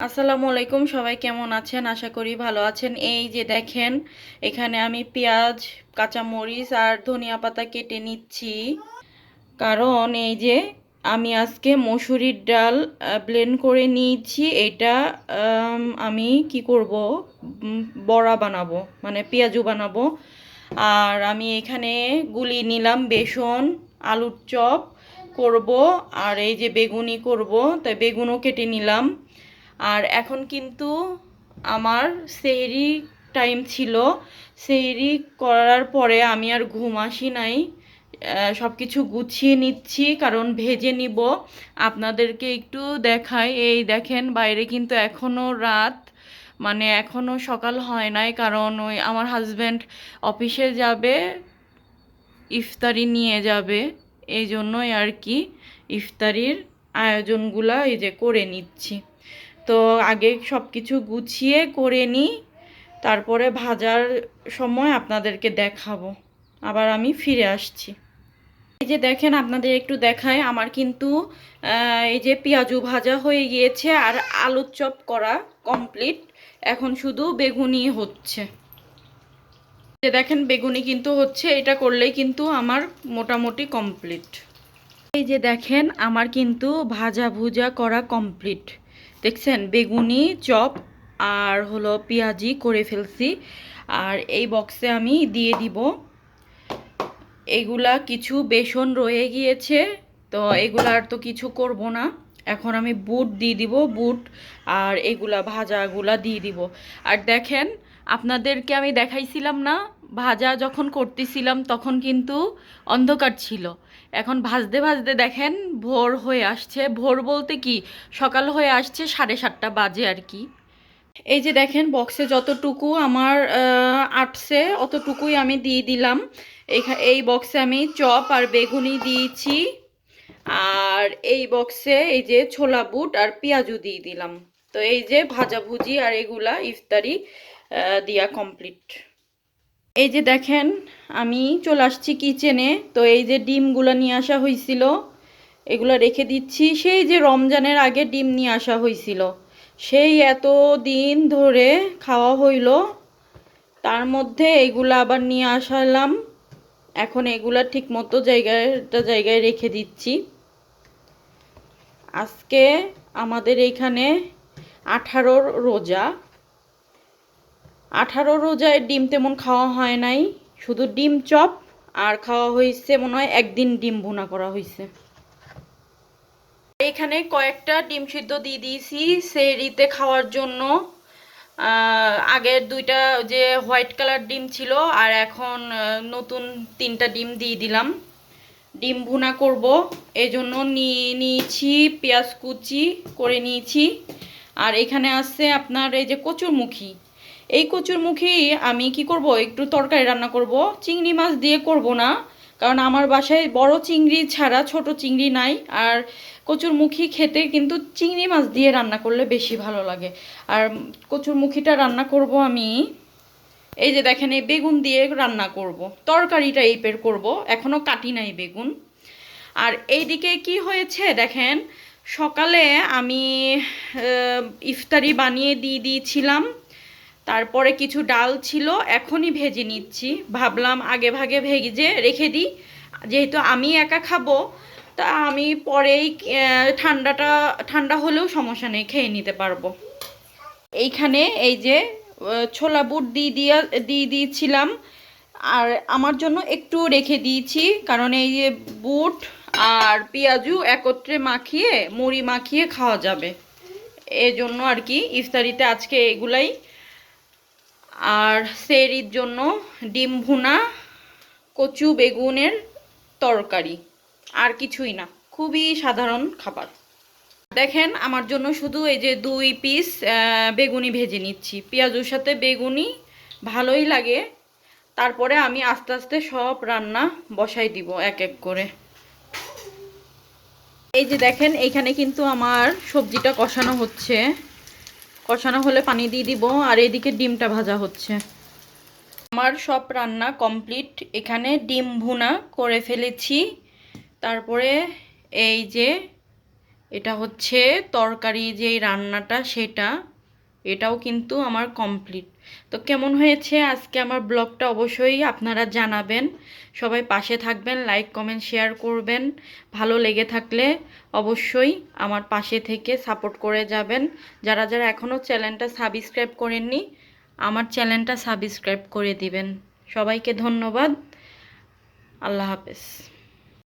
আসসালামু আলাইকুম, সবাই কেমন আছেন? আশা করি ভালো আছেন। এই যে দেখেন, এখানে আমি পেঁয়াজ, কাঁচামরিচ আর ধনিয়া পাতা কেটে নিচ্ছি। কারণ এই যে আমি আজকে মসুরির ডাল ব্লেন্ড করে নিয়েছি। এটা আমি কি করব, বড়া বানাবো, মানে পেঁয়াজু বানাবো। আর আমি এখানে গুলিয়ে নিলাম বেসন, আলুর চপ করব, আর এই যে বেগুনি করব, তাই বেগুনও কেটে নিলাম। আর এখন কিন্তু আমার সেহরি টাইম ছিল। সেহরি করার পরে আমি আর ঘুম আসি নাই, সব কিছু গুছিয়ে নিচ্ছি কারণ ভেজে নিব। আপনাদেরকে একটু দেখাই, এই দেখেন বাইরে কিন্তু এখনও রাত, মানে এখনও সকাল হয় নাই, কারণ ওই আমার হাজব্যান্ড অফিসে যাবে, ইফতারি নিয়ে যাবে, এই জন্যই আর কি ইফতারির আয়োজনগুলা এই যে করে নিচ্ছি। তো আগে সব কিছু গুছিয়ে করে নিই, তারপরে ভাজার সময় আপনাদেরকে দেখাবো। আবার আমি ফিরে আসছি। এই যে দেখেন, আপনাদের একটু দেখায়, আমার কিন্তু এই যে পেঁয়াজু ভাজা হয়ে গিয়েছে আর আলুর চপ করা কমপ্লিট। এখন শুধু বেগুনি হচ্ছে। যে দেখেন বেগুনি কিন্তু হচ্ছে, এটা করলেই কিন্তু আমার মোটামুটি কমপ্লিট। এই যে দেখেন আমার কিন্তু ভাজা ভুজা করা কমপ্লিট। দেখছেন বেগুনি চপ আর হলো পেঁয়াজি করে ফেলছি। আর এই বক্সে আমি দিয়ে দিব। এগুলা কিছু বেসন রয়ে গিয়েছে, তো এগুলা আর তো কিছু করব না। এখন আমি বুট দিয়ে দিব, বুট আর এগুলা ভাজাগুলা দিয়ে দিব। আর দেখেন, আপনাদেরকে আমি দেখাইছিলাম না, ভাজা যখন করতেছিলাম তখন কিন্তু অন্ধকার ছিল। এখন ভাজতে ভাজতে দেখেন ভোর হয়ে আসছে। ভোর বলতে কি, সকাল হয়ে আসছে, 7:30 বাজে আর কি। এই যে দেখেন বক্সে যতটুকু আমার আটছে অতটুকুই আমি দিয়ে দিলাম। এই বক্সে আমি চপ আর বেগুনি দিয়েছি। আর এই বক্সে এই যে ছোলা বুট আর পেঁয়াজু দিয়ে দিলাম। তো এই যে ভাজাভুজি আর এগুলা ইফতারি দিয়া কমপ্লিট। এই যে দেখেন আমি চলে আসছি কিচেনে। তো এই যে ডিমগুলো নিয়ে আসা হয়েছিল, এগুলো রেখে দিচ্ছি। সেই যে রমজানের আগে ডিম নিয়ে আসা হয়েছিল, সেই এত দিন ধরে খাওয়া হইল, তার মধ্যে এগুলা আবার নিয়ে আসালাম। এখন এগুলা ঠিক মতো জায়গায় রেখে দিচ্ছি। আজকে আমাদের এইখানে 18 রোজা। 18 রোজায় ডিম তেমন খাওয়া হয় নাই, শুধু ডিম চপ আর খাওয়া হয়েছে মনে হয় একদিন ডিম ভুনা করা হয়েছে। এখানে কয়েকটা ডিম সিদ্ধ দিয়ে দিয়েছি সেহরিতে খাওয়ার জন্য। আগের দুইটা যে হোয়াইট কালার ডিম ছিল, আর এখন নতুন 3টা ডিম দিয়ে দিলাম। ডিম ভুনা করব, এই জন্য নিয়েছি পেঁয়াজ কুচি করে নিয়েছি। আর এখানে আছে আপনার এই যে কচুরমুখী। এই কচুরমুখী আমি কি করব, একটু তরকারি রান্না করব, চিংড়ি মাছ দিয়ে করব না, কারণ আমার বাসায় বড় চিংড়ি ছাড়া ছোট চিংড়ি নাই। আর কচুরমুখী খেতে কিন্তু চিংড়ি মাছ দিয়ে রান্না করলে বেশি ভালো লাগে। আর কচুরমুখীটা রান্না করব আমি, এই যে দেখেন এই বেগুন দিয়ে রান্না করব, তরকারি টাইপের করব, এখনো কাটি নাই বেগুন। আর এইদিকে কি হয়েছে দেখেন, সকালে আমি ইফতারি বানিয়ে দিয়ে দিয়েছিলাম, তারপরে কিছু ডাল ছিল, এখনই ভেজে নিচ্ছি। ভাবলাম আগে ভাগে ভেজে রেখে দিই, যেহেতু আমি একা খাবো, তা আমি পরেই ঠান্ডা হলেও সমস্যা নেই, খেয়ে নিতে পারবো। এইখানে এই যে ছোলা বুট দিয়ে দিয়েছিলাম, আর আমার জন্য একটু রেখে দিয়েছি, কারণ এই যে বুট আর পেঁয়াজু একত্রে মাখিয়ে মুড়ি মাখিয়ে খাওয়া যাবে, এই জন্য আর কি ইফতারিতে আজকে এগুলাই। আর সেহরির জন্য ডিম ভুনা, কচু বেগুনের তরকারি, আর কিছুই না, খুবই সাধারণ খাবার। দেখেন আমার জন্য শুধু এই যে 2 পিস বেগুনি ভেজে নিচ্ছি, পেঁয়াজুর সাথে বেগুনি ভালোই লাগে। তারপরে আমি আস্তে আস্তে সব রান্না বসাই দিব এক এক করে। এই যে দেখেন এইখানে কিন্তু আমার সবজিটা কষানো হচ্ছে, কষানো হলে পানি দিয়ে দিব। আর এইদিকে ডিমটা ভাজা হচ্ছে। আমার সব রান্না কমপ্লিট। এখানে ডিম ভুনা করে ফেলেছি, তারপরে এই যে এটা হচ্ছে তরকারি যেই রান্নাটা সেটা, এটাও কিন্তু আমার কমপ্লিট। তো কেমন হয়েছে আজকে আমার ব্লগটা অবশ্যই আপনারা জানাবেন। সবাই পাশে থাকবেন, লাইক কমেন্ট শেয়ার করবেন। ভালো লেগে থাকলে অবশ্যই আমার পাশে থেকে সাপোর্ট করে যাবেন। যারা যারা এখনও চ্যানেলটা সাবস্ক্রাইব করেননি আমার চ্যানেলটা সাবস্ক্রাইব করে দিবেন। সবাইকে ধন্যবাদ। আল্লাহ হাফেজ।